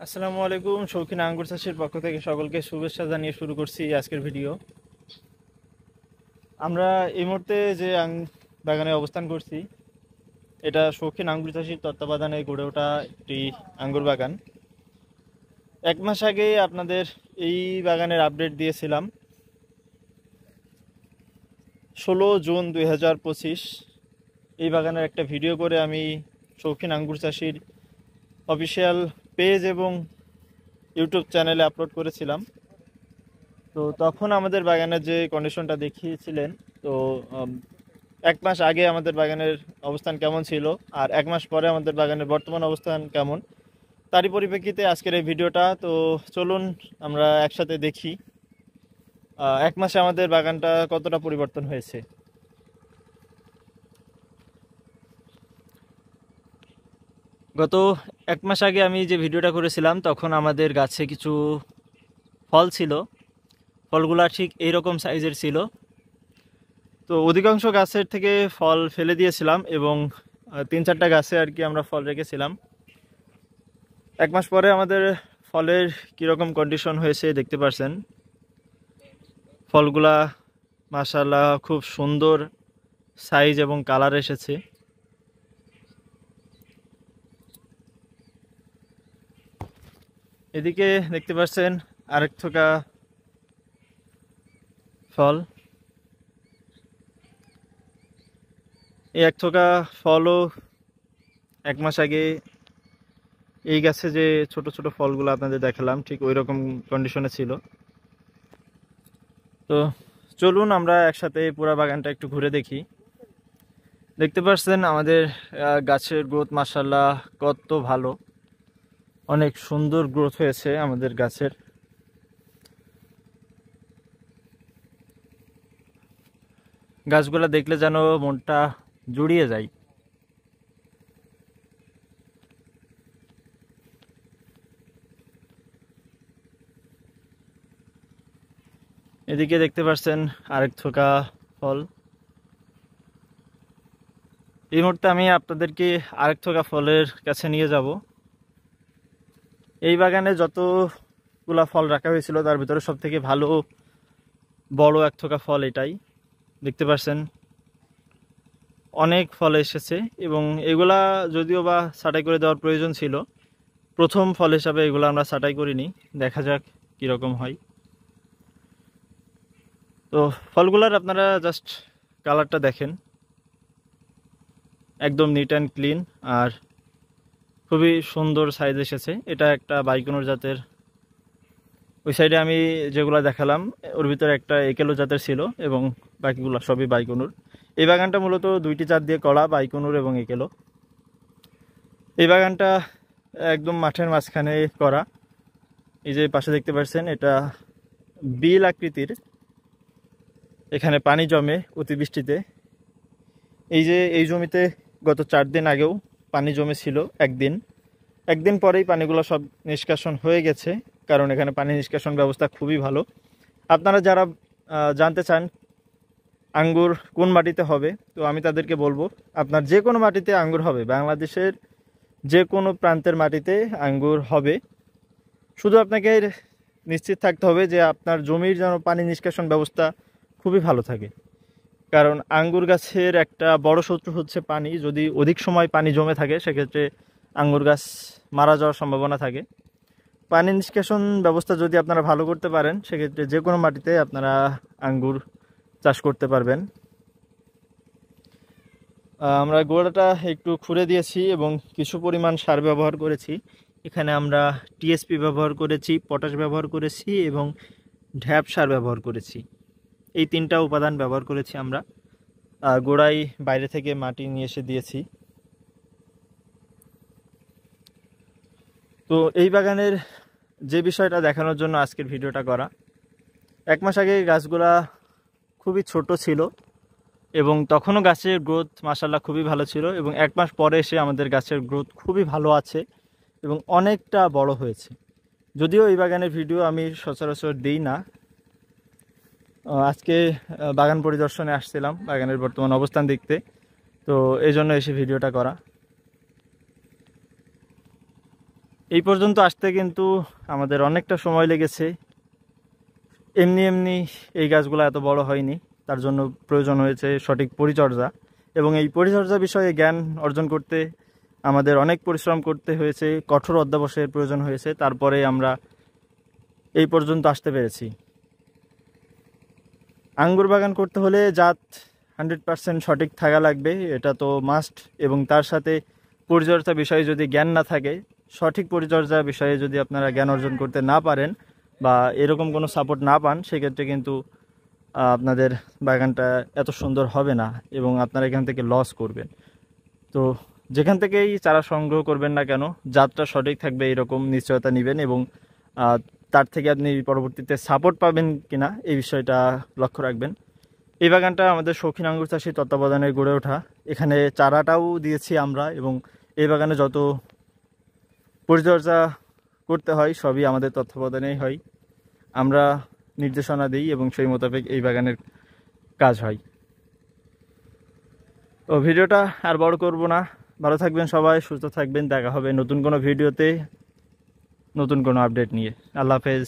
আসসালামু আলাইকুম। শৌখিন আঙ্গুর চাষের পক্ষ থেকে সকলকে শুভেচ্ছা জানিয়ে শুরু করছি আজকের ভিডিও। আমরা এই মুহূর্তে যে বাগানে অবস্থান করছি, এটা শৌখিন আঙ্গুর চাষির তত্ত্বাবধানে গড়ে ওঠা একটি আঙ্গুর বাগান। এক মাস আগে আপনাদের এই বাগানের আপডেট দিয়েছিলাম। 16 জুন 2025 এই বাগানের একটা ভিডিও করে আমি শৌখিন আঙ্গুর চাষির অফিসিয়াল পেজ এবং ইউটিউব চ্যানেলে আপলোড করেছিলাম। তো তখন আমাদের বাগানের যে কন্ডিশনটা দেখিয়েছিলেন, তো এক মাস আগে আমাদের বাগানের অবস্থান কেমন ছিল আর এক মাস পরে আমাদের বাগানের বর্তমান অবস্থান কেমন, তারই পরিপ্রেক্ষিতে আজকের এই ভিডিওটা। তো চলুন আমরা একসাথে দেখি এক মাসে আমাদের বাগানটা কতটা পরিবর্তন হয়েছে। গত এক মাস আগে আমি যে ভিডিওটা করেছিলাম তখন আমাদের গাছে কিছু ফল ছিল, ফলগুলা ঠিক এইরকম সাইজের ছিল। তো অধিকাংশ গাছের থেকে ফল ফেলে দিয়েছিলাম এবং 3-4টা গাছে আর কি আমরা ফল রেখেছিলাম। এক মাস পরে আমাদের ফলের কীরকম কন্ডিশন হয়েছে দেখতে পাচ্ছেন। ফলগুলা মাশাআল্লাহ খুব সুন্দর সাইজ এবং কালার এসেছে। এদিকে দেখতে পাচ্ছেন আরেক থোকা ফল। এই এক থোকা ফলও এক মাস আগে এই গাছে যে ছোট ছোট ফলগুলো আপনাদের দেখালাম ঠিক ওই রকম কন্ডিশনে ছিল। তো চলুন আমরা একসাথে পুরো বাগানটা একটু ঘুরে দেখি। দেখতে পাচ্ছেন আমাদের গাছের গ্রোথ মাশাআল্লাহ কত ভালো, অনেক সুন্দর গ্রোথ হয়েছে আমাদের গাছের। গাছগুলা দেখলে যেন মনটা জুড়িয়ে যায়। এদিকে দেখতে পাচ্ছেন আরেক থোকা ফল। এই মুহূর্তে আমি আপনাদেরকে আরেক থোকা ফলের কাছে নিয়ে যাব। এই বাগানে যতগুলা ফল রাখা হয়েছিল তার ভিতরে সব থেকে ভালো বড় এক থোকা ফল এটাই। দেখতে পাচ্ছেন অনেক ফল এসেছে এবং এগুলা যদিও বা ছাঁটাই করে দেওয়ার প্রয়োজন ছিল, প্রথম ফল হিসাবে এগুলো আমরা ছাঁটাই করিনি। দেখা যাক কীরকম হয়। তো ফলগুলার আপনারা জাস্ট কালারটা দেখেন, একদম নিট অ্যান্ড ক্লিন আর খুবই সুন্দর সাইজ এসেছে। এটা একটা বাইকনুর জাতের। ওই সাইডে আমি যেগুলো দেখালাম ওর ভিতরে একটা একেলো জাতের ছিল এবং বাকিগুলো সবই বাইকনুর। এই বাগানটা মূলত দুইটি জাত দিয়ে করা, বাইকনুর এবং একেলো। এই বাগানটা একদম মাঠের মাঝখানে করা। এই যে পাশে দেখতে পাচ্ছেন এটা বিল আকৃতির, এখানে পানি জমে অতিবৃষ্টিতে। এই যে এই জমিতে গত 4 দিন আগেও পানি জমেছিল একদিন পরেই পানিগুলো সব নিষ্কাশন হয়ে গেছে, কারণ এখানে পানি নিষ্কাশন ব্যবস্থা খুবই ভালো। আপনারা যারা জানতে চান আঙ্গুর কোন মাটিতে হবে, তো আমি তাদেরকে বলবো আপনার যে কোনো মাটিতে আঙ্গুর হবে, বাংলাদেশের যে কোনো প্রান্তের মাটিতে আঙ্গুর হবে। শুধু আপনাকে নিশ্চিত থাকতে হবে যে আপনার জমির যেন পানি নিষ্কাশন ব্যবস্থা খুবই ভালো থাকে, কারণ আঙ্গুর গাছের একটা বড় শত্রু হচ্ছে পানি। যদি অধিক সময় পানি জমে থাকে সেক্ষেত্রে আঙ্গুর গাছ মারা যাওয়ার সম্ভাবনা থাকে। পানি নিষ্কাশন ব্যবস্থা যদি আপনারা ভালো করতে পারেন সেক্ষেত্রে যে কোনো মাটিতে আপনারা আঙ্গুর চাষ করতে পারবেন। আমরা গোড়াটা একটু খুঁড়ে দিয়েছি এবং কিছু পরিমাণ সার ব্যবহার করেছি। এখানে আমরা টিএসপি ব্যবহার করেছি, পটাশ ব্যবহার করেছি এবং ঢ্যাপ সার ব্যবহার করেছি। এই 3টা উপাদান ব্যবহার করেছি আমরা। গোড়ায় বাইরে থেকে মাটি নিয়ে এসে দিয়েছি। তো এই বাগানের যে বিষয়টা দেখানোর জন্য আজকের ভিডিওটা করা। এক মাস আগে গাছগুলা খুবই ছোট ছিল এবং তখনও গাছের গ্রোথ মাশাআল্লাহ খুবই ভালো ছিল, এবং এক মাস পরে এসে আমাদের গাছের গ্রোথ খুবই ভালো আছে এবং অনেকটা বড় হয়েছে। যদিও এই বাগানের ভিডিও আমি সচরাচর দিই না, আজকে বাগান পরিদর্শনে আসছিলাম বাগানের বর্তমান অবস্থান দেখতে, তো এই জন্য এসে ভিডিওটা করা। এই পর্যন্ত আসতে কিন্তু আমাদের অনেকটা সময় লেগেছে। এমনি এমনি এই গাছগুলো এত বড় হয়নি, তার জন্য প্রয়োজন হয়েছে সঠিক পরিচর্যা। এবং এই পরিচর্যা বিষয়ে জ্ঞান অর্জন করতে আমাদের অনেক পরিশ্রম করতে হয়েছে, কঠোর অধ্যবসায়ের প্রয়োজন হয়েছে, তারপরে আমরা এই পর্যন্ত আসতে পেরেছি। আঙ্গুর বাগান করতে হলে জাত 100% সঠিক থাকা লাগবে, এটা তো মাস্ট। এবং তার সাথে পরিচর্যা বিষয়ে যদি জ্ঞান না থাকে, সঠিক পরিচর্যা বিষয়ে যদি আপনারা জ্ঞান অর্জন করতে না পারেন বা এরকম কোনো সাপোর্ট না পান, সেক্ষেত্রে কিন্তু আপনাদের বাগানটা এত সুন্দর হবে না এবং আপনারা এখান থেকে লস করবেন। তো যেখান থেকেই চারা সংগ্রহ করবেন না কেন, জাতটা সঠিক থাকবে এরকম নিশ্চয়তা নেবেন এবং তার থেকে আপনি পরবর্তীতে সাপোর্ট পাবেন কিনা এই বিষয়টা লক্ষ্য রাখবেন। এই বাগানটা আমাদের শৌখিন আঙ্গুর চাষী তত্ত্বাবধানে গড়ে ওঠা। এখানে চারাটাও দিয়েছি আমরা এবং এই বাগানে যত পরিচর্যা করতে হয় সবই আমাদের তত্ত্বাবধানেই হয়। আমরা নির্দেশনা দিই এবং সেই মোতাবেক এই বাগানের কাজ হয়। তো ভিডিওটা আর বড় করব না, ভালো থাকবেন সবাই, সুস্থ থাকবেন, দেখা হবে নতুন কোনো ভিডিওতে নতুন কোনো আপডেট নিয়ে। আল্লাহ হাফেজ।